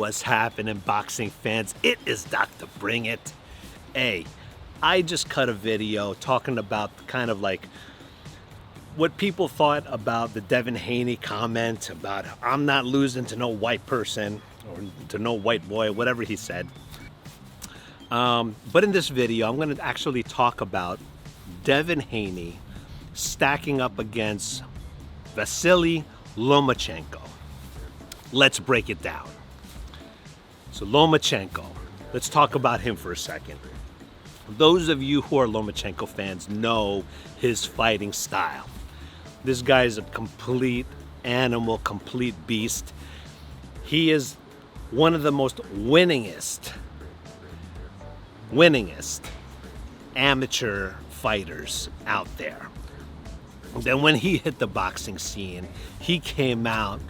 What's happening, boxing fans? It is Dr. Bring It. Hey, I just cut a video talking about kind of like what people thought about the Devin Haney comment about I'm not losing to no white person or to no white boy, whatever he said. But in this video, I'm going to actually talk about Devin Haney stacking up against Vasily Lomachenko. Let's break it down. So Lomachenko, let's talk about him for a second. Those of you who are Lomachenko fans know his fighting style. This guy is a complete animal, complete beast. He is one of the most winningest amateur fighters out there. Then when he hit the boxing scene, he came out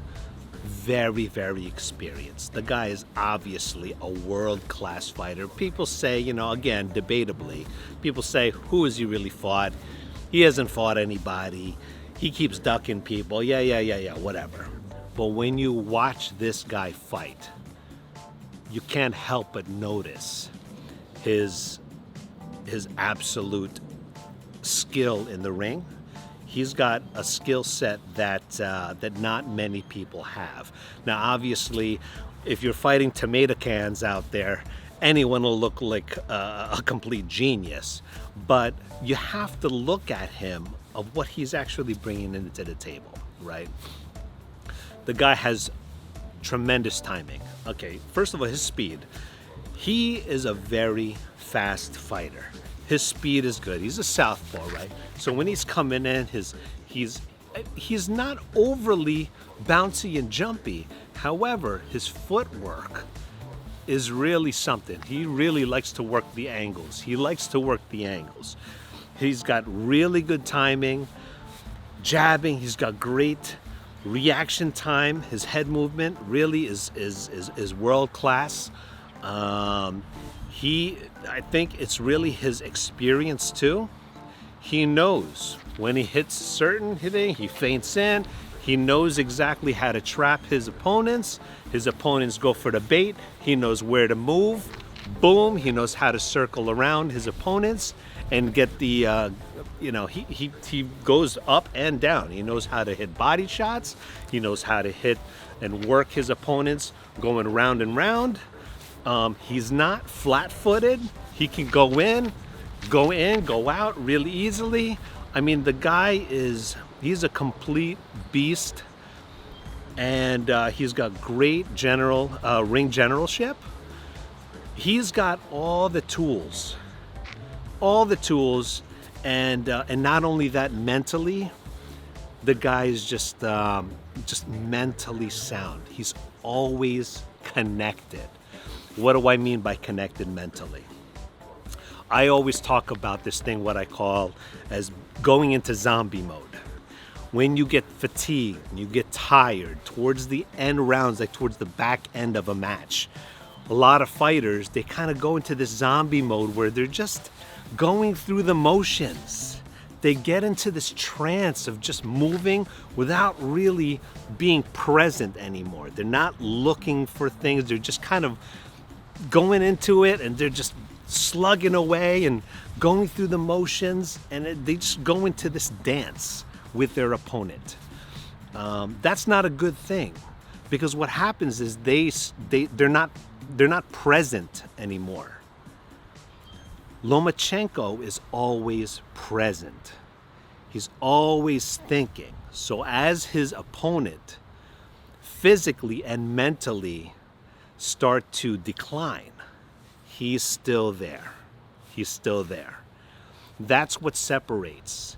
very, very experienced. The guy is obviously a world-class fighter. People say, again, debatably, people say, who has he really fought? He hasn't fought anybody. He keeps ducking people. Yeah, whatever. But when you watch this guy fight, you can't help but notice his absolute skill in the ring. He's got a skill set that not many people have. Now, obviously, if you're fighting tomato cans out there, anyone will look like a complete genius. But you have to look at him of what he's actually bringing into the table, right? The guy has tremendous timing. Okay, first of all, his speed. He is a very fast fighter. His speed is good. He's a southpaw, right? So when he's coming in, he's not overly bouncy and jumpy. However, his footwork is really something. He really likes to work the angles. He's got really good timing, jabbing. He's got great reaction time. His head movement really is world class. I think it's really his experience too. He knows when he hits certain hitting, he feints in. He knows exactly how to trap his opponents. His opponents go for the bait. He knows where to move. Boom, he knows how to circle around his opponents and get the, he goes up and down. He knows how to hit body shots. He knows how to hit and work his opponents going round and round. He's not flat-footed. He can go in, go out really easily. I mean, the guy he's a complete beast, and he's got great ring generalship. He's got all the tools, and not only that, mentally, the guy is just mentally sound. He's always connected. What do I mean by connected mentally? I always talk about this thing, what I call as going into zombie mode. When you get fatigued, you get tired towards the end rounds, like towards the back end of a match, a lot of fighters, they kind of go into this zombie mode where they're just going through the motions. They get into this trance of just moving without really being present anymore. They're not looking for things. They're just kind of going into it, and they're just slugging away and going through the motions, and they just go into this dance with their opponent. That's not a good thing, because what happens is they're not present anymore. Lomachenko is always present. He's always thinking. So as his opponent physically and mentally start to decline, he's still there. That's what separates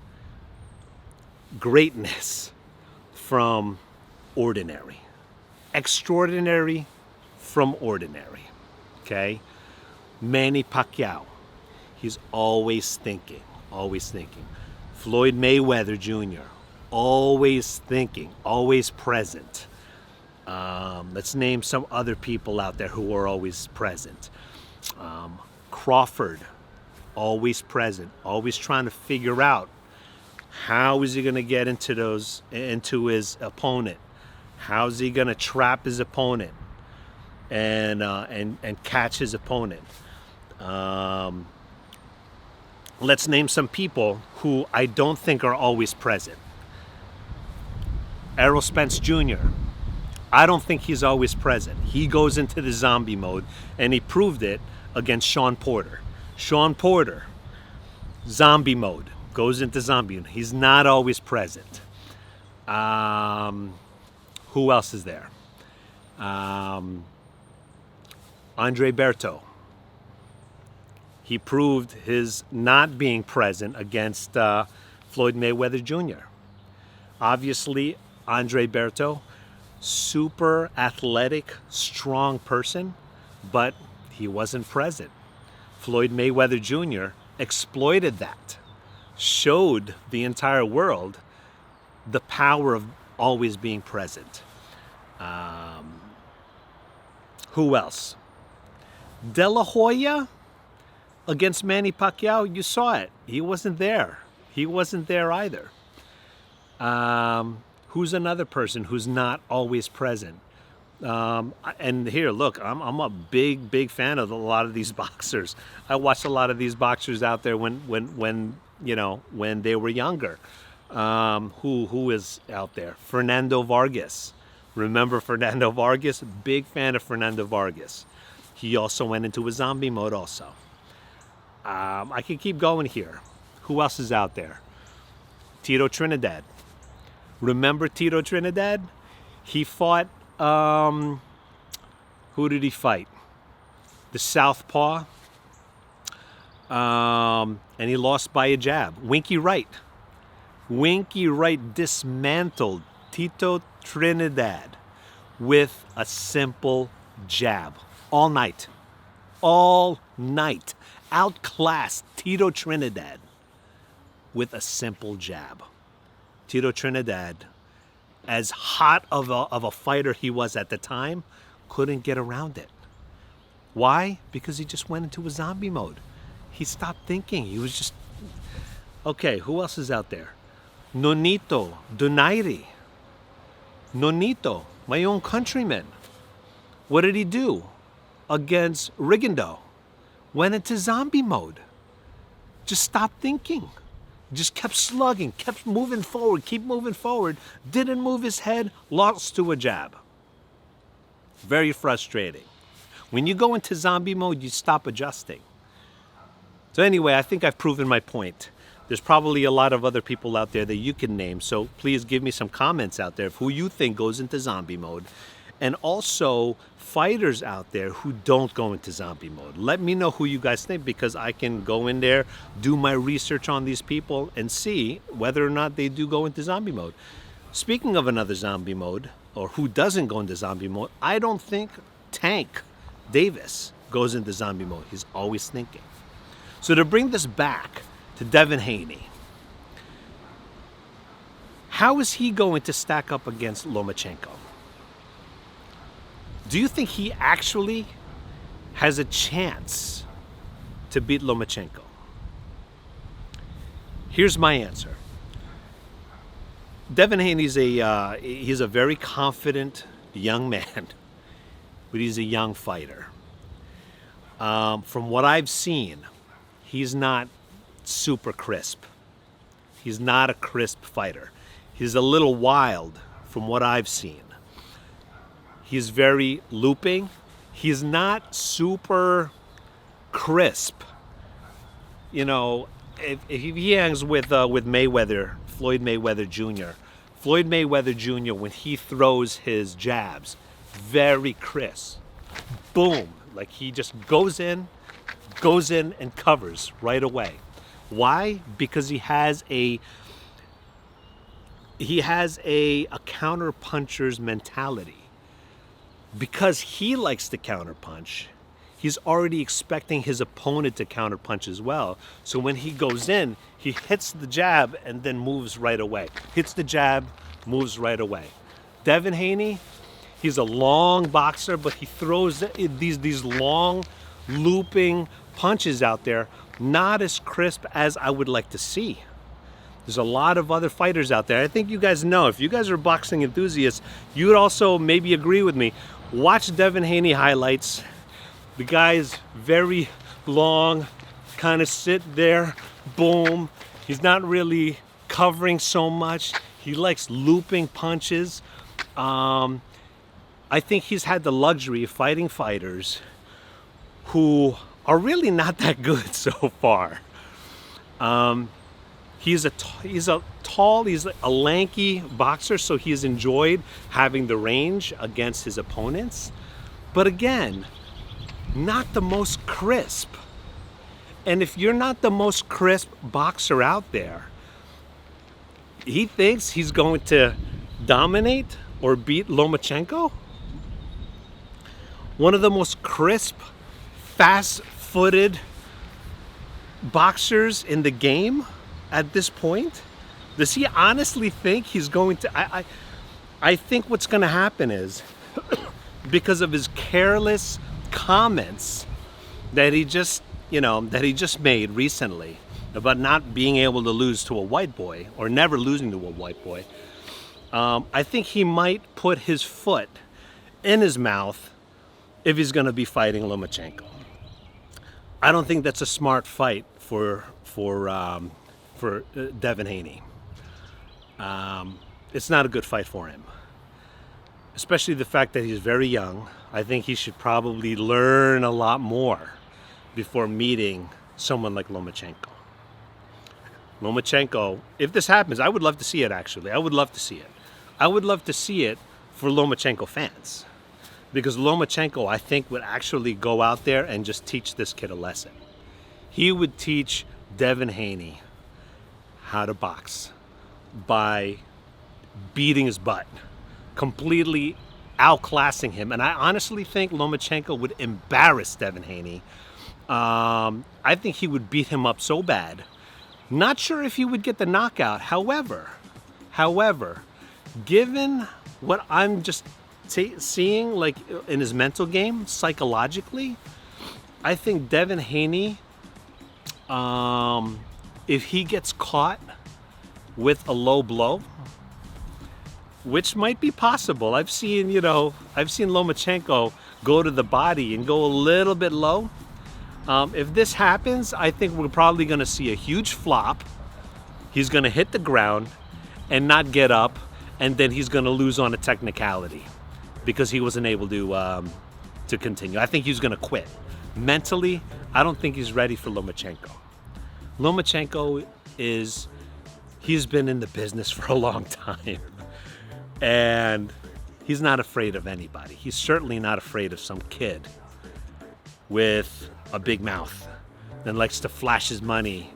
greatness from ordinary, extraordinary from ordinary. Okay? Manny Pacquiao, he's always thinking. Floyd Mayweather Jr., always thinking, always present. Let's name some other people out there who are always present. Crawford, always present, always trying to figure out how is he going to get into his opponent. How's he going to trap his opponent? and catch his opponent. Let's name some people who I don't think are always present. Errol Spence Jr. I don't think he's always present. He goes into the zombie mode, and he proved it against Sean Porter. Sean Porter, zombie mode, goes into zombie mode. He's not always present. Who else is there? Andre Berto. He proved his not being present against Floyd Mayweather Jr. Obviously, Andre Berto, super athletic, strong person, but he wasn't present. Floyd Mayweather Jr. exploited that, showed the entire world the power of always being present. Who else? De La Hoya against Manny Pacquiao, you saw it. He wasn't there. He wasn't there either. Who's another person who's not always present? And here, look, I'm a big fan of a lot of these boxers. I watched a lot of these boxers out there when they were younger. Who is out there? Fernando Vargas. Remember Fernando Vargas? Big fan of Fernando Vargas. He also went into a zombie mode also. I can keep going here. Who else is out there? Tito Trinidad. Remember Tito Trinidad? He fought, who did he fight? The Southpaw. And he lost by a jab. Winky Wright. Winky Wright dismantled Tito Trinidad with a simple jab. All night. All night. Outclassed Tito Trinidad with a simple jab. Tito Trinidad, as hot of a fighter he was at the time, couldn't get around it. Why? Because he just went into a zombie mode. He stopped thinking. He was just... Okay, who else is out there? Nonito Donaire. Nonito, my own countryman. What did he do against Rigondeaux? Went into zombie mode. Just stopped thinking. Just kept slugging, kept moving forward, keep moving forward. Didn't move his head, lost to a jab. Very frustrating. When you go into zombie mode, you stop adjusting. So anyway, I think I've proven my point. There's probably a lot of other people out there that you can name, so please give me some comments out there of who you think goes into zombie mode. And also fighters out there who don't go into zombie mode. Let me know who you guys think, because I can go in there, do my research on these people, and see whether or not they do go into zombie mode. Speaking of another zombie mode, or who doesn't go into zombie mode, I don't think Tank Davis goes into zombie mode. He's always thinking. So to bring this back to Devin Haney, how is he going to stack up against Lomachenko? Do you think he actually has a chance to beat Lomachenko? Here's my answer. Devin Haney's he's a very confident young man, but he's a young fighter. From what I've seen, he's not super crisp. He's not a crisp fighter. He's a little wild from what I've seen. He's very looping. He's not super crisp. You know, if he hangs with Mayweather, Floyd Mayweather Jr. Floyd Mayweather Jr., when he throws his jabs, very crisp. Boom. Like he just goes in and covers right away. Why? Because he has a counter puncher's mentality. Because he likes to counterpunch, he's already expecting his opponent to counterpunch as well. So when he goes in, he hits the jab and then moves right away. Hits the jab, moves right away. Devin Haney, he's a long boxer, but he throws these long, looping punches out there, not as crisp as I would like to see. There's a lot of other fighters out there. I think you guys know, if you guys are boxing enthusiasts, you would also maybe agree with me. Watch Devin Haney highlights. The guy's very long, kind of sit there, boom. He's not really covering so much. He likes looping punches. I think he's had the luxury of fighting fighters who are really not that good so far. He's a tall, he's a lanky boxer, so he's enjoyed having the range against his opponents. But again, not the most crisp. And if you're not the most crisp boxer out there, he thinks he's going to dominate or beat Lomachenko? One of the most crisp, fast-footed boxers in the game at this point? Does he honestly think he's going to... I think what's going to happen is, because of his careless comments that he just made recently about not being able to lose to a white boy, or never losing to a white boy, I think he might put his foot in his mouth if he's going to be fighting Lomachenko. I don't think that's a smart fight for Devin Haney. It's not a good fight for him, especially the fact that he's very young. I think he should probably learn a lot more before meeting someone like Lomachenko. Lomachenko, if this happens, I would love to see it, actually. I would love to see it. I would love to see it for Lomachenko fans, because Lomachenko, I think, would actually go out there and just teach this kid a lesson. He would teach Devin Haney how to box by beating his butt, completely outclassing him. And I honestly think Lomachenko would embarrass Devin Haney. I think he would beat him up so bad. Not sure if he would get the knockout. However, given what I'm just seeing, like in his mental game, psychologically, I think Devin Haney, if he gets caught with a low blow, which might be possible. I've seen Lomachenko go to the body and go a little bit low. If this happens, I think we're probably going to see a huge flop. He's going to hit the ground and not get up, and then he's going to lose on a technicality because he wasn't able to continue. I think he's going to quit. Mentally, I don't think he's ready for Lomachenko. Lomachenko he's been in the business for a long time, and he's not afraid of anybody. He's certainly not afraid of some kid with a big mouth and likes to flash his money,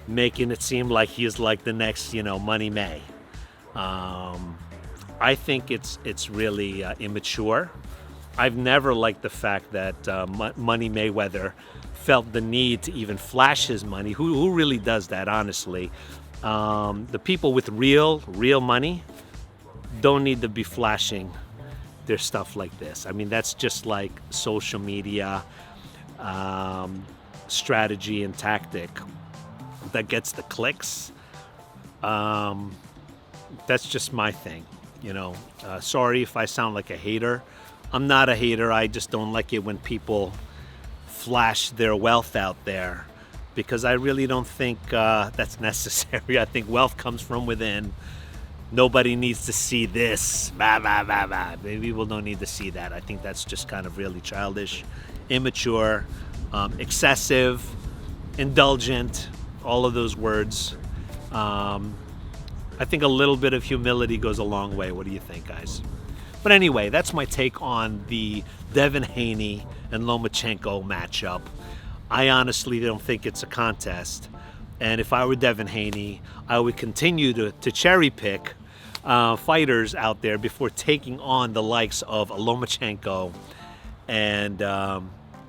making it seem like he is like the next, Money May. I think it's really immature. I've never liked the fact that Money Mayweather felt the need to even flash his money. Who really does that, honestly? The people with real money don't need to be flashing their stuff like this. I mean, that's just like social media strategy and tactic that gets the clicks. That's just my thing, Sorry if I sound like a hater. I'm not a hater. I just don't like it when people flash their wealth out there, because I really don't think that's necessary. I think wealth comes from within. Nobody needs to see this. Maybe people don't need to see that. I think that's just kind of really childish, immature, excessive, indulgent, all of those words. I think a little bit of humility goes a long way. What do you think, guys? But anyway, that's my take on the Devin Haney and Lomachenko matchup. I honestly don't think it's a contest. And if I were Devin Haney, I would continue to cherry pick fighters out there before taking on the likes of Lomachenko. And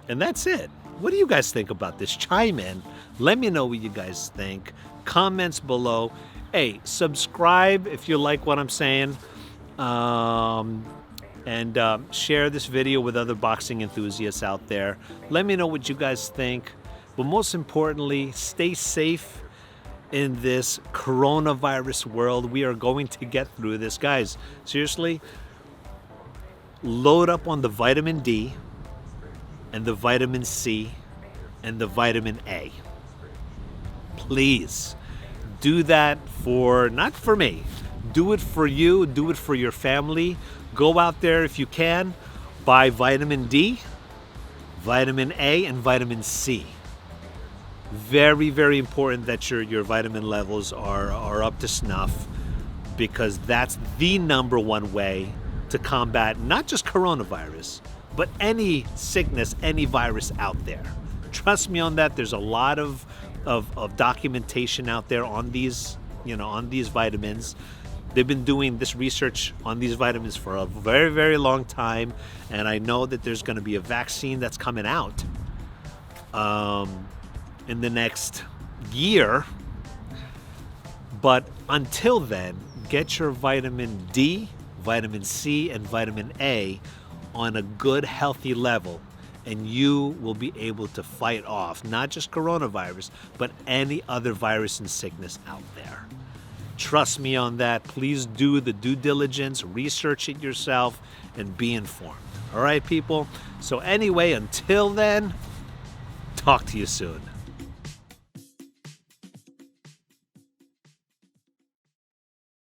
that's it. What do you guys think about this? Chime in. Let me know what you guys think. Comments below. Hey, subscribe if you like what I'm saying. And share this video with other boxing enthusiasts out there. Let me know what you guys think. But most importantly, stay safe in this coronavirus world. We are going to get through this. Guys, seriously, load up on the vitamin D and the vitamin C and the vitamin A. Please do that not for me. Do it for you, do it for your family. Go out there if you can, buy vitamin D, vitamin A, and vitamin C. Very, very important that your vitamin levels are up to snuff, because that's the number one way to combat not just coronavirus, but any sickness, any virus out there. Trust me on that. There's a lot of documentation out there on these, on these vitamins. They've been doing this research on these vitamins for a very, very long time, and I know that there's going to be a vaccine that's coming out in the next year. But until then, get your vitamin D, vitamin C, and vitamin A on a good, healthy level, and you will be able to fight off not just coronavirus, but any other virus and sickness out there. Trust me on that. Please do the due diligence, research it yourself, and be informed. All right, people? So anyway, until then, talk to you soon.